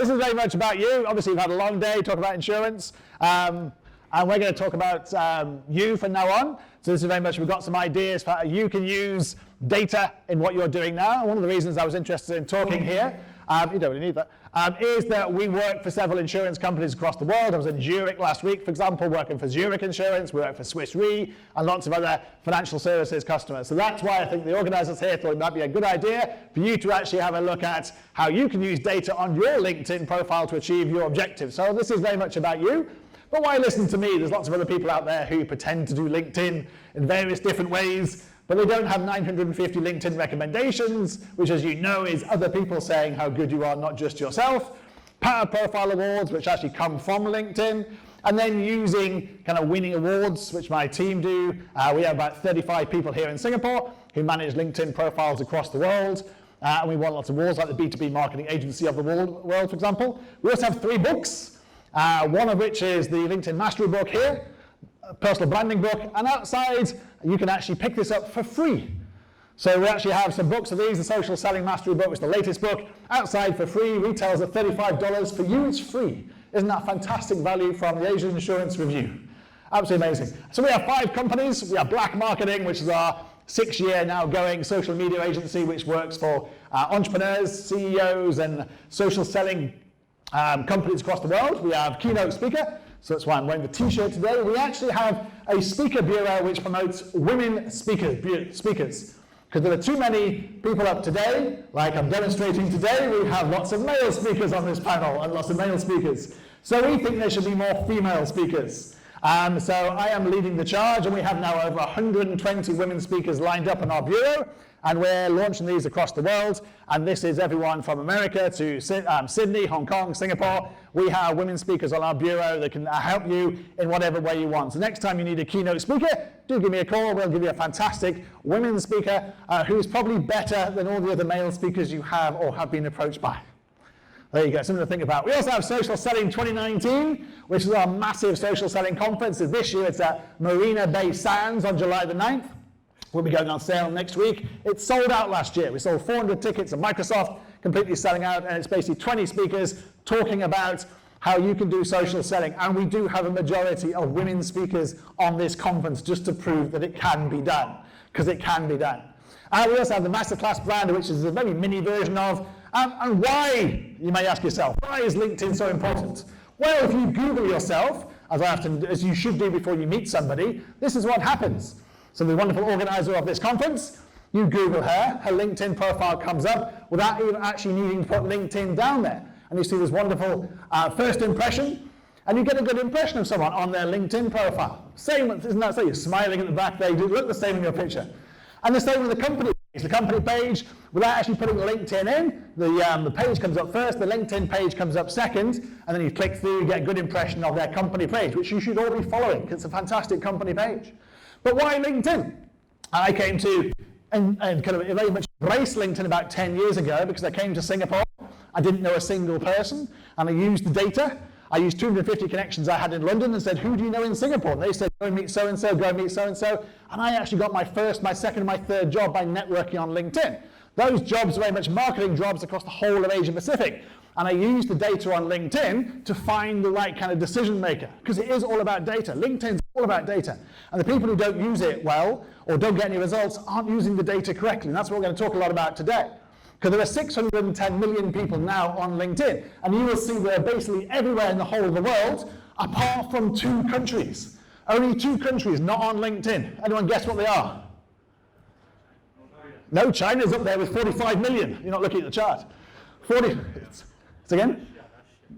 this is very much about you. Obviously, we've had a long day, talk about insurance. And we're going to talk about you from now on. So this is very much, we've got some ideas for how you can use data in what you're doing now. One of the reasons I was interested in talking here, you don't really need that, is that we work for several insurance companies across the world. I was in Zurich last week, for example, working for Zurich Insurance. We work for Swiss Re and lots of other financial services customers. So that's why I think the organizers here thought it might be a good idea for you to actually have a look at how you can use data on your LinkedIn profile to achieve your objectives. So this is very much about you. But why listen to me? There's lots of other people out there who pretend to do LinkedIn in various different ways, but they don't have 950 LinkedIn recommendations, which, as you know, is other people saying how good you are, not just yourself. Power Profile Awards, which actually come from LinkedIn. And then using kind of winning awards, which my team do. We have about 35 people here in Singapore who manage LinkedIn profiles across the world. And we won lots of awards, like the B2B Marketing Agency of the World, for example. We also have 3 books. One of which is the LinkedIn Mastery book here, a personal branding book, and outside you can actually pick this up for free. So we actually have some books of these, the Social Selling Mastery book, which is the latest book, outside for free, retails at $35. For you, it's free. Isn't that fantastic value from the Asian Insurance Review? Absolutely amazing. So we have 5 companies. We have Black Marketing, which is our 6-year now going social media agency, which works for entrepreneurs, CEOs, and social selling companies across the world. We have Keynote Speaker, so that's why I'm wearing the t-shirt today. We actually have a speaker bureau which promotes women speakers, because there are too many people up today, like I'm demonstrating today. We have lots of male speakers on this panel and lots of male speakers. So we think there should be more female speakers. So I am leading the charge, and we have now over 120 women speakers lined up in our bureau, and we're launching these across the world. And this is everyone from America to Sydney, Hong Kong, Singapore. We have women speakers on our bureau that can help you in whatever way you want. So next time you need a keynote speaker, do give me a call. We'll give you a fantastic women speaker who is probably better than all the other male speakers you have or have been approached by. There you go, something to think about. We also have Social Selling 2019, which is our massive social selling conference. This year it's at Marina Bay Sands on July the 9th. We'll be going on sale next week. It sold out last year. We sold 400 tickets at Microsoft, completely selling out, and it's basically 20 speakers talking about how you can do social selling. And we do have a majority of women speakers on this conference just to prove that it can be done, because it can be done. We also have the Masterclass brand, which is a very mini version of, and why, you may ask yourself, why is LinkedIn so important? Well, if you Google yourself, as you should do before you meet somebody, this is what happens. So the wonderful organizer of this conference, you Google her LinkedIn profile comes up without even actually needing to put LinkedIn down there. And you see this wonderful first impression, and you get a good impression of someone on their LinkedIn profile. Same, isn't that so? You're smiling at the back there, you look the same in your picture. And the same with the company page. The company page, without actually putting LinkedIn in, the page comes up first, the LinkedIn page comes up second, and then you click through, you get a good impression of their company page, which you should all be following, because it's a fantastic company page. But why LinkedIn? I came to and kind of very much embrace LinkedIn about 10 years ago because I came to Singapore. I didn't know a single person, and I used the data. I used 250 connections I had in London and said, who do you know in Singapore? And they said, go and meet so-and-so, go and meet so-and-so. And I actually got my first, my second, my third job by networking on LinkedIn. Those jobs are very much marketing jobs across the whole of Asia Pacific. And I used the data on LinkedIn to find the right kind of decision maker, because it is all about data. LinkedIn's all about data. And the people who don't use it well or don't get any results aren't using the data correctly. And that's what we're going to talk a lot about today. Because there are 610 million people now on LinkedIn. And you will see they're basically everywhere in the whole of the world, apart from 2 countries. Only 2 countries not on LinkedIn. Anyone guess what they are? No, China's up there with 45 million. You're not looking at the chart. 40. Again?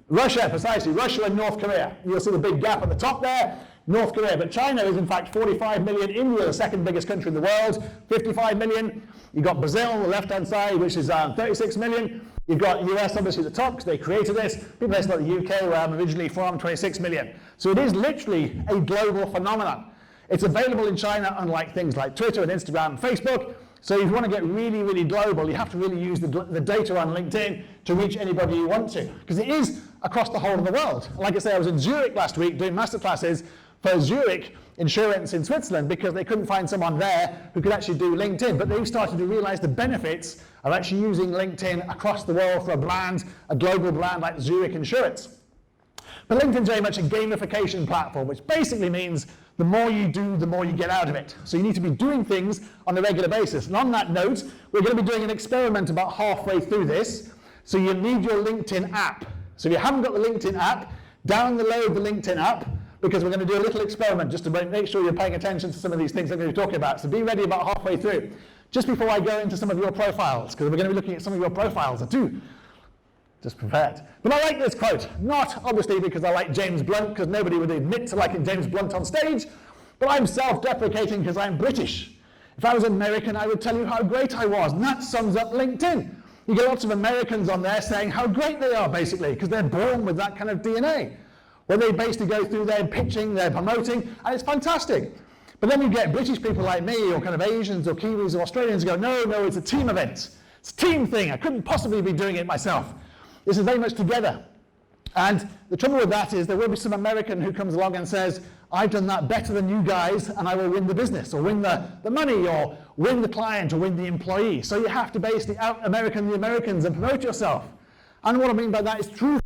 Russia, precisely. Russia and North Korea. You'll see the big gap at the top there. North Korea. But China is in fact 45 million. India, the second biggest country in the world, 55 million. You've got Brazil on the left-hand side, which is 36 million. You've got US obviously at the top, because they created this. People like the UK, where I'm originally from, 26 million. So it is literally a global phenomenon. It's available in China, unlike things like Twitter and Instagram and Facebook. So if you want to get really, really global, you have to really use the data on LinkedIn to reach anybody you want to, because it is across the whole of the world. Like I say, I was in Zurich last week doing masterclasses for Zurich Insurance in Switzerland because they couldn't find someone there who could actually do LinkedIn. But they've started to realize the benefits of actually using LinkedIn across the world for a brand, a global brand like Zurich Insurance. But LinkedIn's very much a gamification platform, which basically means the more you do, the more you get out of it. So you need to be doing things on a regular basis. And on that note, we're going to be doing an experiment about halfway through this. So you need your LinkedIn app. So if you haven't got the LinkedIn app, download the LinkedIn app, because we're going to do a little experiment just to make sure you're paying attention to some of these things I'm going to be talking about. So be ready about halfway through. Just before I go into some of your profiles, because we're going to be looking at some of your profiles too. Just prepared. But I like this quote, not obviously because I like James Blunt, because nobody would admit to liking James Blunt on stage, but I'm self-deprecating because I'm British. If I was American, I would tell you how great I was, and that sums up LinkedIn. You get lots of Americans on there saying how great they are, basically, because they're born with that kind of DNA, where they basically go through their pitching, their promoting, and it's fantastic. But then you get British people like me, or kind of Asians, or Kiwis, or Australians go, no, it's a team event. It's a team thing. I couldn't possibly be doing it myself. This is very much together. And the trouble with that is there will be some American who comes along and says, I've done that better than you guys, and I will win the business, or win the money, or win the client, or win the employee. So you have to basically out-American the Americans and promote yourself. And what I mean by that is truth.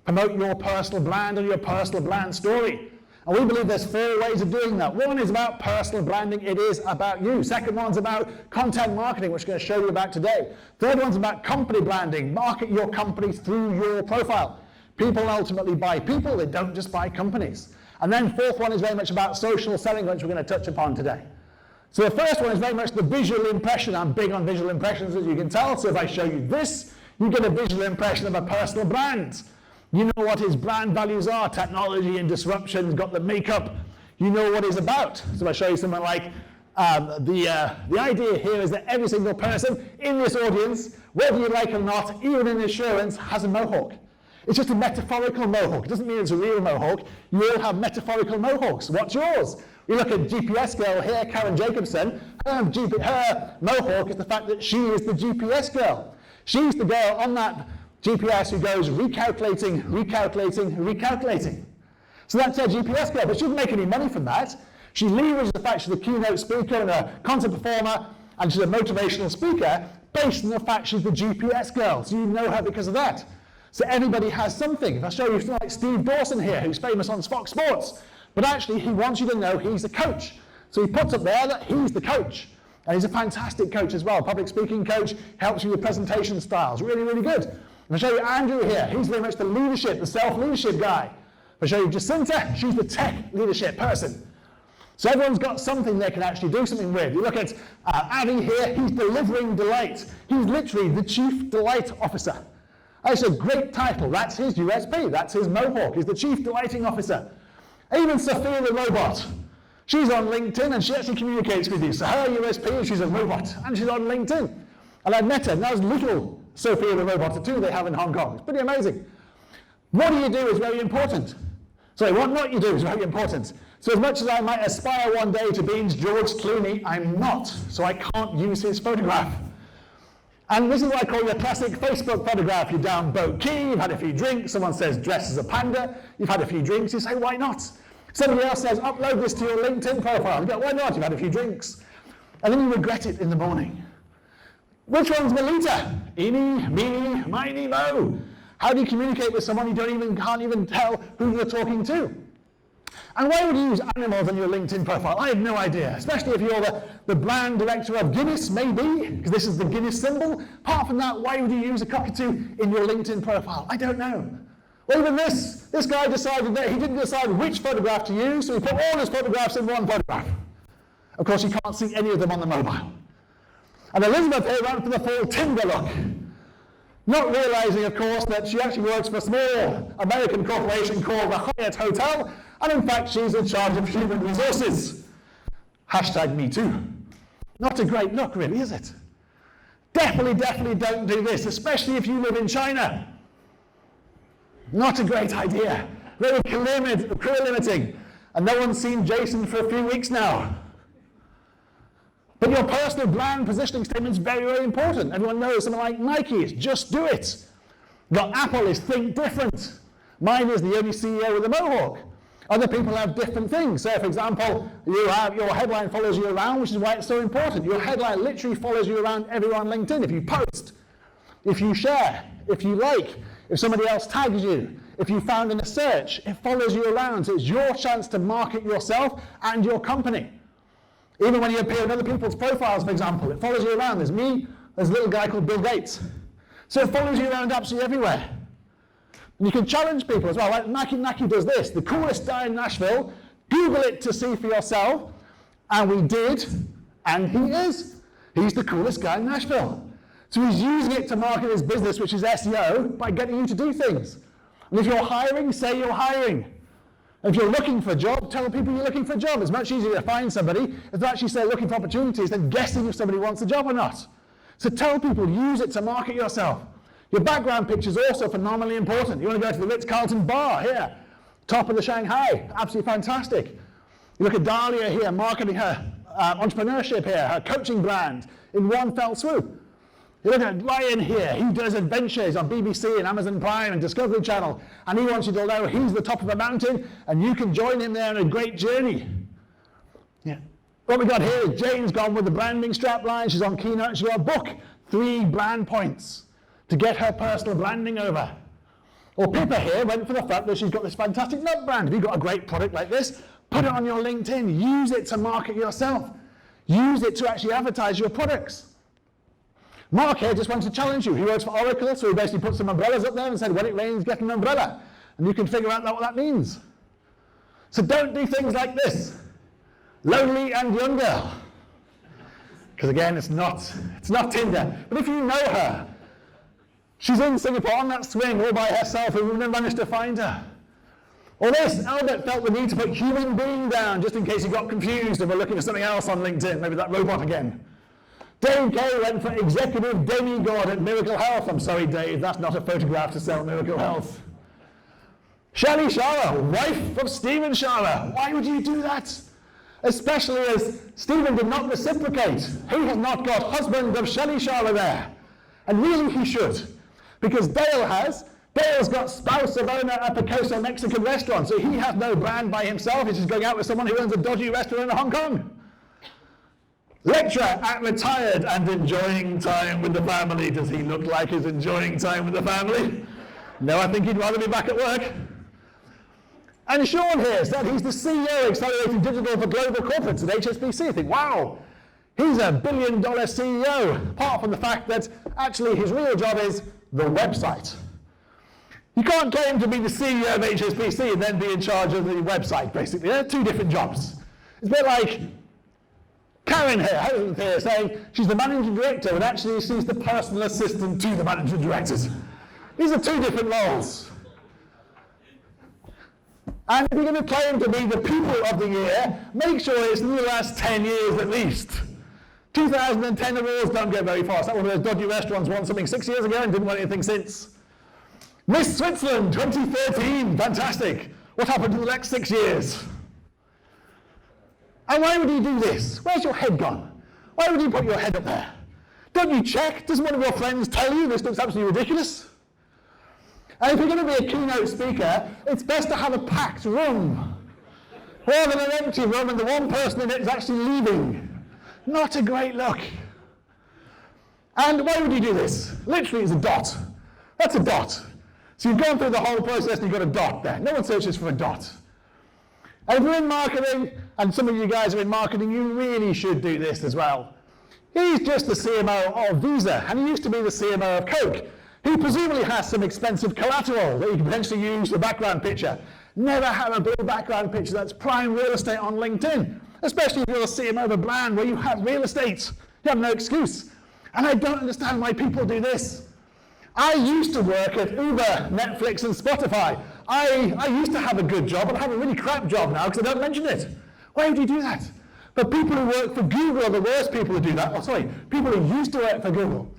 Promote your personal brand and your personal brand story. And we believe there's 4 ways of doing that. One is about personal branding. It is about you. Second one's about content marketing, which we're going to show you about today. Third one's about company branding. Market your company through your profile. People ultimately buy people. They don't just buy companies. And then fourth one is very much about social selling, which we're going to touch upon today. So the first one is very much the visual impression. I'm big on visual impressions, as you can tell. So if I show you this, you get a visual impression of a personal brand. You know what his brand values are, technology and disruption, got the makeup, you know what he's about. So I'll show you something like, the idea here is that every single person in this audience, whether you like it or not, even in insurance, has a mohawk. It's just a metaphorical mohawk. It doesn't mean it's a real mohawk. You all have metaphorical mohawks. What's yours? You look at GPS girl here, Karen Jacobson, her mohawk is the fact that she is the GPS girl. She's the girl on that GPS who goes recalculating. So that's her GPS girl, but she doesn't make any money from that. She leverages the fact she's a keynote speaker and a content performer, and she's a motivational speaker based on the fact she's the GPS girl. So you know her because of that. So everybody has something. If I show you something like Steve Dawson here, who's famous on Fox Sports, but actually he wants you to know he's a coach. So he puts up there that he's the coach. And he's a fantastic coach as well, public speaking coach, helps you with presentation styles, really, really good. I'll show you Andrew here. He's very much the leadership, the self-leadership guy. I'll show you Jacinta. She's the tech leadership person. So everyone's got something they can actually do something with. You look at Avi here. He's delivering delight. He's literally the chief delight officer. That's a great title. That's his USP. That's his mohawk. He's the chief delighting officer. Even Sophia the robot. She's on LinkedIn and she actually communicates with you. So her USP is she's a robot and she's on LinkedIn. And I met her, and that was little Sophia the robot, the two they have in Hong Kong. It's pretty amazing. What do you do is very important. Sorry, what not you do is very important. So as much as I might aspire one day to be George Clooney, I'm not. So I can't use his photograph. And this is what I call your classic Facebook photograph. You're down Boat Key, you've had a few drinks, someone says dress as a panda, you've had a few drinks, you say why not? Somebody else says upload this to your LinkedIn profile. You go, why not? You've had a few drinks. And then you regret it in the morning. Which one's Melita? Eeny, meeny, miny, mo. How do you communicate with someone you can't even tell who you're talking to? And why would you use animals on your LinkedIn profile? I have no idea, especially if you're the brand director of Guinness, maybe, because this is the Guinness symbol. Apart from that, why would you use a cockatoo in your LinkedIn profile? I don't know. Well, even this guy decided that he didn't decide which photograph to use, so he put all his photographs in one photograph. Of course, you can't see any of them on the mobile. And Elizabeth here ran for the full Tinder look. Not realizing, of course, that she actually works for a small American corporation called the Hyatt Hotel, and in fact, she's in charge of human resources. Hashtag me too. Not a great look, really, is it? Definitely don't do this, especially if you live in China. Not a great idea. Very career limiting. And no one's seen Jason for a few weeks now. But your personal brand positioning statement is very, very important. Everyone knows something like Nike is just do it. Got Apple is think different. Mine is the only CEO with a mohawk. Other people have different things. So, for example, you have your headline follows you around, which is why it's so important. Your headline literally follows you around everywhere on LinkedIn. If you post, if you share, if you like, if somebody else tags you, if you found in a search, it follows you around. So it's your chance to market yourself and your company. Even when you appear in other people's profiles, for example, it follows you around. There's me, there's a little guy called Bill Gates. So it follows you around absolutely everywhere. And you can challenge people as well. Like Naki does this. The coolest guy in Nashville, Google it to see for yourself. And we did, and he is. He's the coolest guy in Nashville. So he's using it to market his business, which is SEO, by getting you to do things. And if you're hiring, say you're hiring. If you're looking for a job, tell people you're looking for a job. It's much easier to find somebody if they actually say looking for opportunities than guessing if somebody wants a job or not. So tell people, use it to market yourself. Your background picture is also phenomenally important. You want to go to the Ritz-Carlton bar here, top of the Shanghai, absolutely fantastic. You look at Dahlia here, marketing her entrepreneurship here, her coaching brand in one fell swoop. You look at Ryan here, he does adventures on BBC and Amazon Prime and Discovery Channel, and he wants you to know he's the top of a mountain, and you can join him there on a great journey. Yeah. What we got here is Jane's gone with the branding strapline. She's on Keynote. She's got a book, 3 brand points to get her personal branding over. Or Pippa here went for the fact that she's got this fantastic nut brand. If you've got a great product like this, put it on your LinkedIn. Use it to market yourself. Use it to actually advertise your products. Mark here just wants to challenge you. He works for Oracle, so he basically put some umbrellas up there and said, when it rains, get an umbrella. And you can figure out what that means. So don't do things like this. Lonely and young girl. Because again, it's not Tinder. But if you know her, she's in Singapore on that swing all by herself and we've never managed to find her. Or this, Albert felt the need to put human being down just in case you got confused and were looking for something else on LinkedIn, maybe that robot again. Dave Kay went for executive demigod at Miracle Health. I'm sorry, Dave, that's not a photograph to sell Miracle Health. Shelley Sharma, wife of Stephen Sharma. Why would you do that? Especially as Stephen did not reciprocate. He has not got husband of Shelley Sharma there. And really he should. Because Dale has. Dale's got spouse of owner of a Picoso Mexican restaurant, so he has no brand by himself. He's just going out with someone who owns a dodgy restaurant in Hong Kong. Lecturer at retired and enjoying time with the family. Does he look like he's enjoying time with the family? No, I think he'd rather be back at work. And Sean here said he's the CEO accelerating digital for global corporates at HSBC. I think, wow, he's a $1 billion CEO, apart from the fact that actually his real job is the website. You can't claim to be the CEO of HSBC and then be in charge of the website, basically. They're 2 different jobs. It's a bit like Karen here saying she's the managing director, but actually she's the personal assistant to the managing directors. These are 2 different roles. And if you're going to claim to be the people of the year, make sure it's in the last 10 years at least. 2010 awards don't go very fast. That one of those dodgy restaurants won something 6 years ago and didn't win anything since. Miss Switzerland 2013, fantastic. What happened in the next 6 years? And why would you do this? Where's your head gone? Why would you put your head up there? Don't you check? Doesn't one of your friends tell you this looks absolutely ridiculous? And if you're going to be a keynote speaker, it's best to have a packed room, rather than an empty room and the one person in it is actually leaving. Not a great look. And why would you do this? Literally, it's a dot. That's a dot. So you've gone through the whole process and you've got a dot there. No one searches for a dot. And if you're in marketing, and some of you guys are in marketing, you really should do this as well. He's just the CMO of Visa, and he used to be the CMO of Coke. He presumably has some expensive collateral that you can potentially use for the background picture. Never have a blue background picture that's prime real estate on LinkedIn, especially if you're the CMO of a brand where you have real estate. You have no excuse. And I don't understand why people do this. I used to work at Uber, Netflix, and Spotify. I used to have a good job, but I have a really crap job now because I don't mention it. Why would you do that? But people who work for Google are the worst people who do that. Oh, sorry, people who used to work for Google.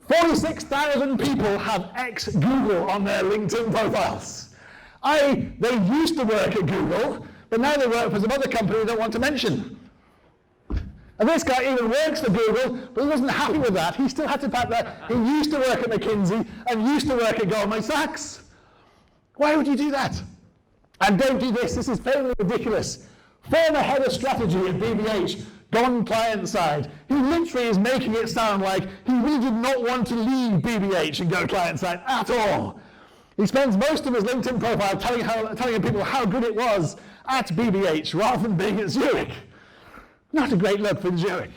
46,000 people have ex-Google on their LinkedIn profiles. They used to work at Google, but now they work for some other company they don't want to mention. And this guy even works for Google, but he wasn't happy with that. He still had to pack that. He used to work at McKinsey and used to work at Goldman Sachs. Why would you do that? And don't do this is fairly ridiculous. Former head of strategy at BBH, gone client side. He literally is making it sound like he really did not want to leave BBH and go client side at all. He spends most of his LinkedIn profile telling people how good it was at BBH rather than being at Zurich. Not a great look for Zurich.